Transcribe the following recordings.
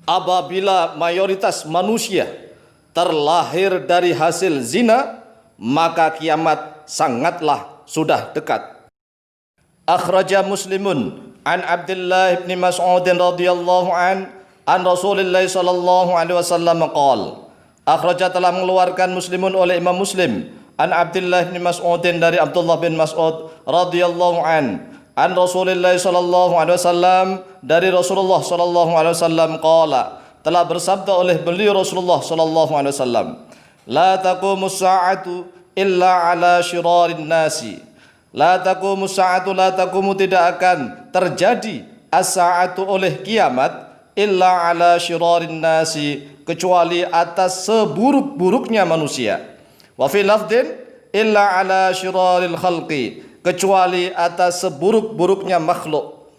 Apabila mayoritas manusia terlahir dari hasil zina, maka kiamat sangatlah sudah dekat. Akhraja Muslimun an Abdullah bin Mas'ud radhiyallahu an Rasulillah sallallahu alaihi wasallam qala. Akhraja telah mengeluarkan Muslimun oleh Imam Muslim an Abdullah bin Mas'ud dari Abdullah bin Mas'ud radhiyallahu an Rasulillah sallallahu alaihi wasallam dari Rasulullah sallallahu alaihi wasallam qala, telah bersabda oleh beliau Rasulullah sallallahu alaihi wasallam, la taqumus sa'atu illa ala syirarin nasi. La taqumus sa'atu, la taqumu, tidak akan terjadi as-sa'atu oleh kiamat illa ala syirarin nasi, kecuali atas seburuk-buruknya manusia. Wa fi lafdin illa ala syiraril khalqi, kecuali atas seburuk-buruknya makhluk.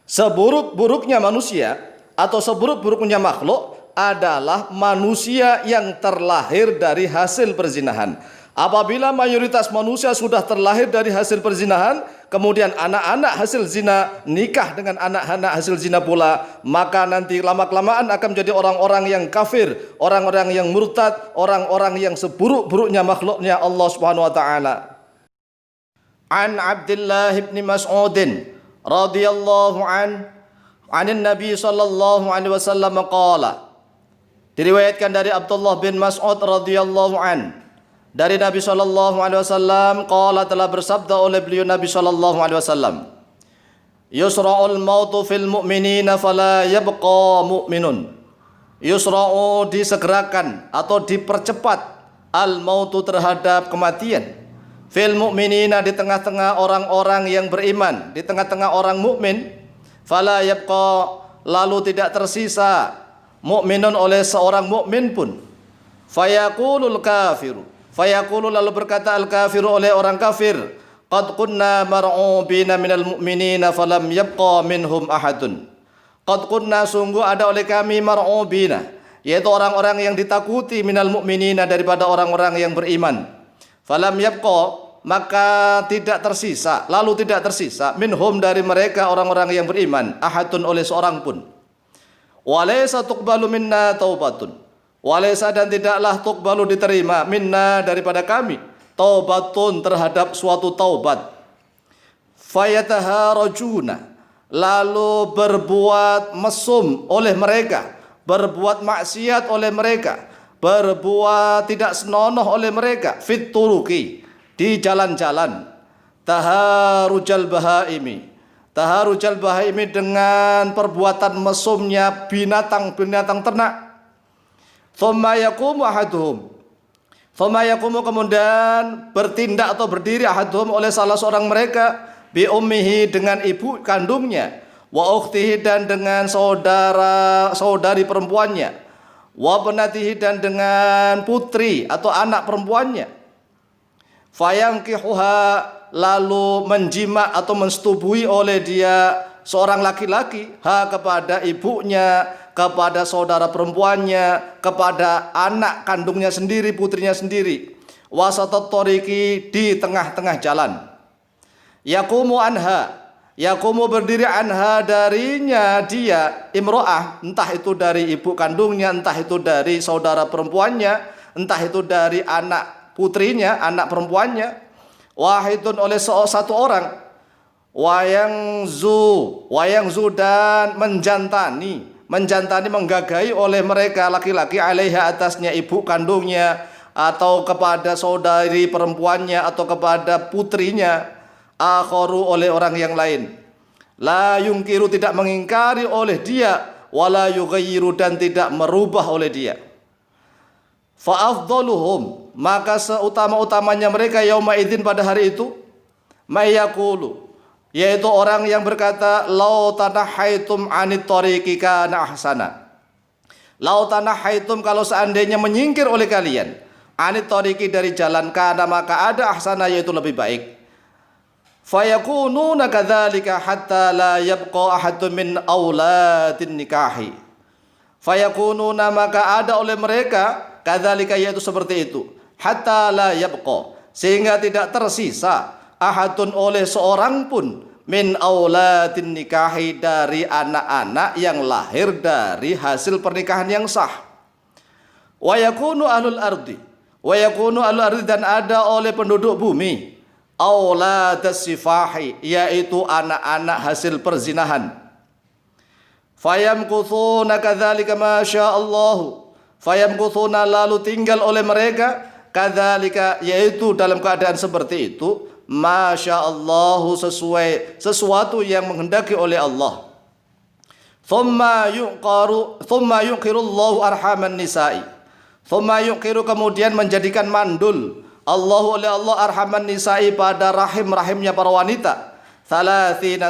Seburuk-buruknya manusia atau seburuk-buruknya makhluk adalah manusia yang terlahir dari hasil perzinahan. Apabila mayoritas manusia sudah terlahir dari hasil perzinahan, kemudian anak-anak hasil zina nikah dengan anak-anak hasil zina pula, maka nanti lama-kelamaan akan menjadi orang-orang yang kafir, orang-orang yang murtad, orang-orang yang seburuk-buruknya makhluknya Allah Subhanahu wa taala. An Abdullah bin Mas'ud radhiyallahu anin Nabi sallallahu alaihi wasallam qala. Diriwayatkan dari Abdullah bin Mas'ud radhiyallahu dari Nabi sallallahu alaihi wasallam qala, telah bersabda oleh beliau Nabi sallallahu alaihi wasallam, yusra'ul mautu fil mu'minina fala yabqa mu'minun. Yusra'u, disegerakan atau dipercepat, al mautu, terhadap kematian, fil mu'minina, di tengah-tengah orang-orang yang beriman, di tengah-tengah orang mukmin, fala yabqa, lalu tidak tersisa, mu'minun, oleh seorang mukmin pun. Fayaqulul kafiru, fayaqulu, lalu berkata al kafiru, oleh orang kafir, qad kunna mar'ubina minal mu'minina falam yabqa minhum ahadun. Qad kunna, sungguh ada oleh kami, mar'ubina, yaitu orang-orang yang ditakuti, minal mu'minina, daripada orang-orang yang beriman, falam yabqa, maka tidak tersisa, lalu tidak tersisa, minhum, dari mereka orang-orang yang beriman, ahadun, oleh seorang pun. Walaysa tuqbalu minna taubatun, walaysa, dan tidaklah tuqbalu, diterima, minna, daripada kami, taubatun, terhadap suatu taubat. Fayataharajuna, lalu berbuat mesum oleh mereka, berbuat maksiat oleh mereka, berbuat tidak senonoh oleh mereka, fit turuki, di jalan-jalan. Taharujal bahaimi, taharujal bahaimi, dengan perbuatan mesumnya binatang-binatang ternak. Thumma yaqumu ahaduhum, thumma yaqumu, kemudian bertindak atau berdiri, ahaduhum, oleh salah seorang mereka, bi ummihi, dengan ibu kandungnya, wa ukhtihi, dan dengan saudari perempuannya, wa banatihi, dan dengan putri atau anak perempuannya. Fayankihuha, lalu menjima atau mensetubui oleh dia seorang laki-laki, ha, kepada ibunya, kepada saudara perempuannya, kepada anak kandungnya sendiri, putrinya sendiri. Wasatat thoriqi, di tengah-tengah jalan. Yaqumu anha, yaqumu, berdiri, anha, darinya dia, imro'ah, entah itu dari ibu kandungnya, entah itu dari saudara perempuannya, entah itu dari anak putrinya, anak perempuannya. Wahidun, oleh satu orang. Wayangzu, dan menjantani, menggagahi oleh mereka laki-laki, alaiha, atasnya ibu kandungnya, atau kepada saudari perempuannya, atau kepada putrinya, akharu, oleh orang yang lain. La yungkiru, tidak mengingkari oleh dia, wala yughayyiru, dan tidak merubah oleh dia. Fa afdaluhum, maka seutama-utamanya mereka, yauma idzin, pada hari itu, mayaqulu, yaitu orang yang berkata, lau tanahaitum anit tariqi kana ahsana. Lau tanahaitum, kalau seandainya menyingkir oleh kalian, anit tariqi, dari jalan, kana, maka ada, ahsana, yaitu lebih baik. Fayakununa kadzalika hatta la yabqa ahadun min auladin nikahi. Fayakununa, maka ada oleh mereka, kadzalika, yaitu seperti itu, hatta la yabqa, sehingga tidak tersisa, ahadun, oleh seorang pun, min auladin nikahi, dari anak-anak yang lahir dari hasil pernikahan yang sah. Wa yakunu ahlul ardi, wa yakunu ahlul ardi, dan ada oleh penduduk bumi, auladas sifahi, yaitu anak-anak hasil perzinahan. Fayamkuthuna kadzalika masyaallah, fayamkuthuna, lalu tinggal oleh mereka, kadzalika, yaitu dalam keadaan seperti itu, masyaallah, sesuai sesuatu yang menghendaki oleh Allah. Thumma yuqirullahu arhaman nisa'i, thumma yuqiru, kemudian menjadikan mandul Allahu oleh Allah arhaman nisa'i, pada rahim-rahimnya para wanita, 30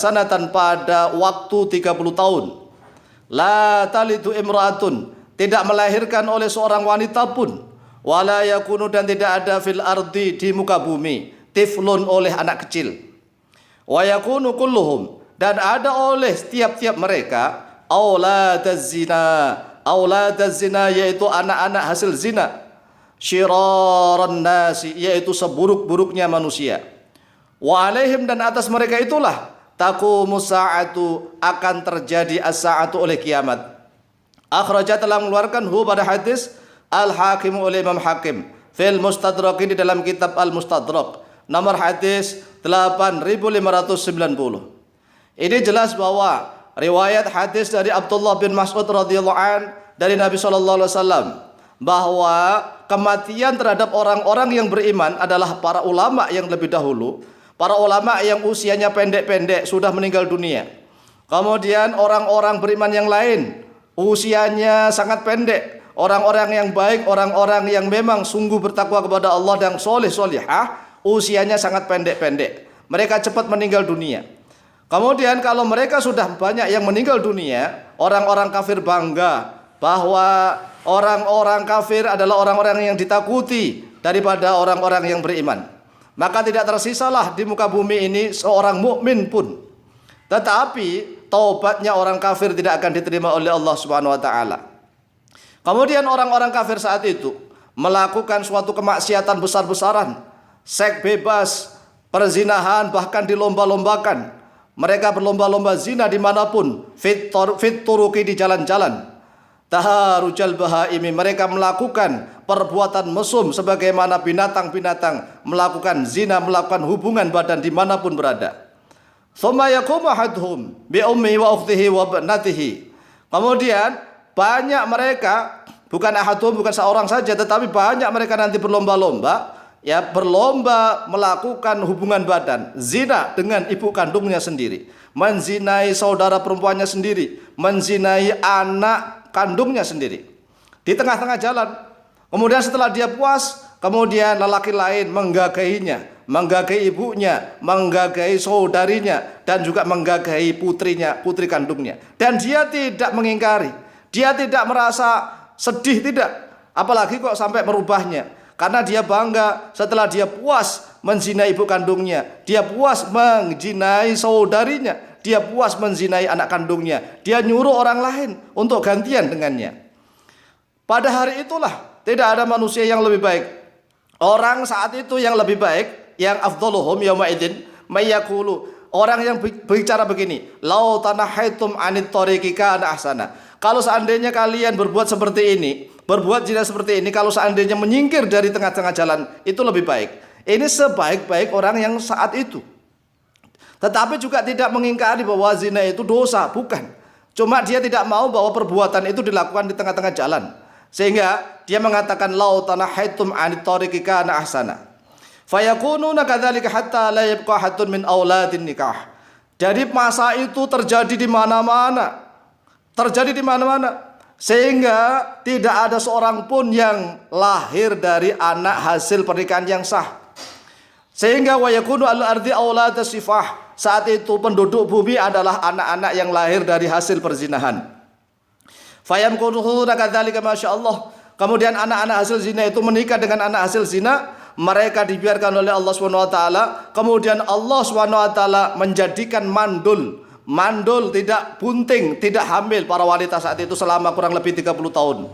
sanatan, pada waktu 30 tahun. La talidu imra'atun, tidak melahirkan oleh seorang wanita pun. Wala yakunu, dan tidak ada fil ardi, di muka bumi, tiflun, oleh anak kecil. Wa yakunu kulluhum, dan ada oleh setiap-tiap mereka, auladaz zina, yaitu anak-anak hasil zina. Syiraran nasi, yaitu seburuk-buruknya manusia. Wa alaihim, dan atas mereka itulah, taqumus sa'atu, akan terjadi as-sa'atu, oleh kiamat. Akhrajat, telah mengeluarkan pada hadis Al-Hakim, oleh Imam Hakim, fil Mustadrak, di dalam kitab Al-Mustadrak, nomor hadis 8590. Ini jelas bahwa riwayat hadis dari Abdullah bin Mas'ud radhiyallahu an, dari Nabi sallallahu alaihi wasallam, bahwa kematian terhadap orang-orang yang beriman adalah para ulama yang lebih dahulu, para ulama yang usianya pendek-pendek sudah meninggal dunia. Kemudian orang-orang beriman yang lain usianya sangat pendek, orang-orang yang baik, orang-orang yang memang sungguh bertakwa kepada Allah dan soleh-solehah, usianya sangat pendek-pendek, mereka cepat meninggal dunia. Kemudian kalau mereka sudah banyak yang meninggal dunia, orang-orang kafir bangga bahwa orang-orang kafir adalah orang-orang yang ditakuti daripada orang-orang yang beriman. Maka tidak tersisalah di muka bumi ini seorang mukmin pun. Tetapi taubatnya orang kafir tidak akan diterima oleh Allah Subhanahu wa taala. Kemudian orang-orang kafir saat itu melakukan suatu kemaksiatan besar-besaran, seks bebas, perzinahan, bahkan dilomba-lombakan. Mereka berlomba-lomba zina dimanapun, fit turuki, di jalan-jalan. Taharujal bahaimi, mereka melakukan perbuatan mesum sebagaimana binatang-binatang melakukan zina, melakukan hubungan badan dimanapun berada. Thumma yaqumu ahaduhum bi ummi wa ukhtihi wa banatihi. Kemudian banyak mereka, bukan ahadum, bukan seorang saja, tetapi banyak mereka nanti berlomba-lomba, ya, berlomba melakukan hubungan badan, zina dengan ibu kandungnya sendiri, menzinai saudara perempuannya sendiri, menzinai anak kandungnya sendiri di tengah-tengah jalan. Kemudian setelah dia puas, kemudian lelaki lain menggagahinya, menggagahi ibunya, menggagahi saudarinya, dan juga menggagahi putrinya, putri kandungnya. Dan dia tidak mengingkari, dia tidak merasa sedih, tidak, apalagi kok sampai merubahnya. Karena dia bangga setelah dia puas menzinai ibu kandungnya, dia puas menzinai saudarinya, dia puas menzinai anak kandungnya, dia nyuruh orang lain untuk gantian dengannya. Pada hari itulah tidak ada manusia yang lebih baik. Orang saat itu yang lebih baik, yang afdaluhum yauma idzin mayaqulu, orang yang bicara begini, lau tanahaitum anit tariqi kana ahsana. Kalau seandainya kalian berbuat seperti ini, berbuat zina seperti ini, kalau seandainya menyingkir dari tengah-tengah jalan, itu lebih baik. Ini sebaik-baik orang yang saat itu. Tetapi juga tidak mengingkari bahwa zina itu dosa, bukan. Cuma dia tidak mau bahwa perbuatan itu dilakukan di tengah-tengah jalan. Sehingga dia mengatakan lau tanahaitum anit tariqi kana ahsana. Fayakununa kadzalika hatta la yabqa hatun min auladin nikah. Jadi masa itu terjadi di mana-mana. Terjadi di mana-mana. Sehingga tidak ada seorang pun yang lahir dari anak hasil pernikahan yang sah. Sehingga wa yakunu al-ardi auladas sifah. Saat itu penduduk bumi adalah anak-anak yang lahir dari hasil perzinahan. Fayamkunuhuna kadzalika masyaallah. Kemudian anak-anak hasil zina itu menikah dengan anak hasil zina, mereka dibiarkan oleh Allah Subhanahu wa taala. Kemudian Allah Subhanahu wa taala menjadikan mandul, tidak bunting, tidak hamil para wanita saat itu selama kurang lebih 30 tahun.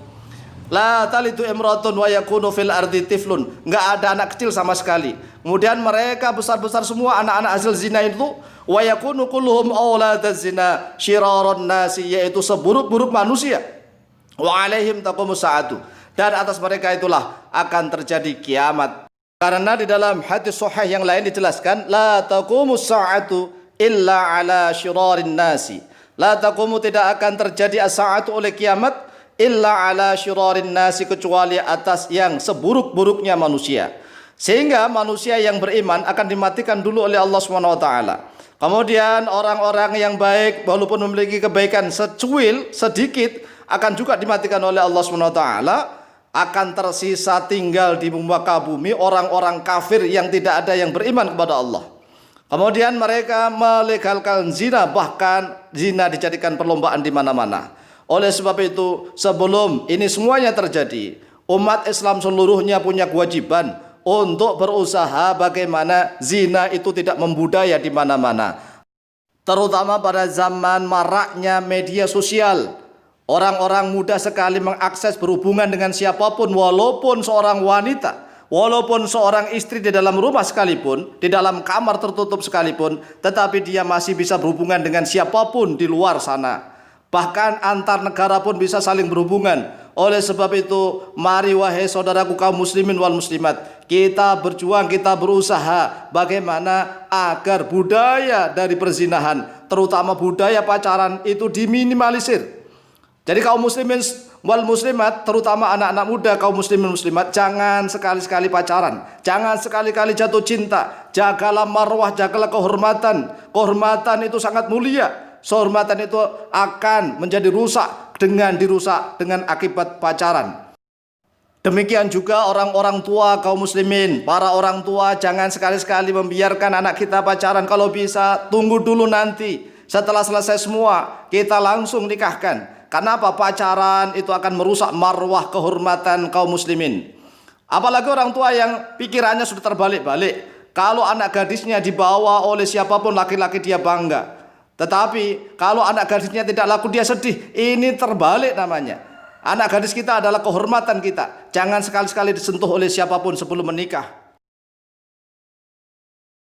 La talidu imratun wa yakunu fil ardi tiflun. Enggak ada anak kecil sama sekali. Kemudian mereka besar-besar semua anak-anak hasil zina itu, wa yakunu kulluhum auladaz zina syiraron nasi, yaitu seburuk-buruk manusia. Wa alaihim taqumus saatu. Dan atas mereka itulah akan terjadi kiamat. Karena di dalam hadis sahih yang lain dijelaskan, la taqumus saatu illa ala syirarin nasi. La taqumu, tidak akan terjadi as-saatu oleh kiamat illa ala syirarin nasi, kecuali atas yang seburuk-buruknya manusia. Sehingga manusia yang beriman akan dimatikan dulu oleh Allah Subhanahu wa taala. Kemudian orang-orang yang baik walaupun memiliki kebaikan secuil sedikit akan juga dimatikan oleh Allah Subhanahu wa taala. Akan tersisa tinggal di muka bumi orang-orang kafir yang tidak ada yang beriman kepada Allah. Kemudian mereka melegalkan zina, bahkan zina dijadikan perlombaan di mana-mana. Oleh sebab itu, sebelum ini semuanya terjadi, umat Islam seluruhnya punya kewajiban untuk berusaha bagaimana zina itu tidak membudaya di mana-mana. Terutama pada zaman maraknya media sosial. Orang-orang mudah sekali mengakses berhubungan dengan siapapun, walaupun seorang wanita, walaupun seorang istri di dalam rumah sekalipun, di dalam kamar tertutup sekalipun, tetapi dia masih bisa berhubungan dengan siapapun di luar sana. Bahkan antar negara pun bisa saling berhubungan. Oleh sebab itu, mari wahai saudaraku kaum muslimin wal muslimat, kita berjuang, kita berusaha bagaimana agar budaya dari perzinahan, terutama budaya pacaran itu diminimalisir. Jadi kaum muslimin wal muslimat, terutama anak-anak muda kaum muslimin muslimat, jangan sekali-sekali pacaran, jangan sekali-kali jatuh cinta. Jagalah marwah, jagalah kehormatan. Kehormatan itu sangat mulia. Kehormatan itu akan menjadi rusak dirusak dengan akibat pacaran. Demikian juga orang-orang tua kaum muslimin, para orang tua jangan sekali-sekali membiarkan anak kita pacaran. Kalau bisa tunggu dulu nanti, setelah selesai semua kita langsung nikahkan. Karena apa? Pacaran itu akan merusak marwah kehormatan kaum muslimin. Apalagi orang tua yang pikirannya sudah terbalik-balik. Kalau anak gadisnya dibawa oleh siapapun laki-laki dia bangga. Tetapi kalau anak gadisnya tidak laku dia sedih. Ini terbalik namanya. Anak gadis kita adalah kehormatan kita. Jangan sekali-sekali disentuh oleh siapapun sebelum menikah.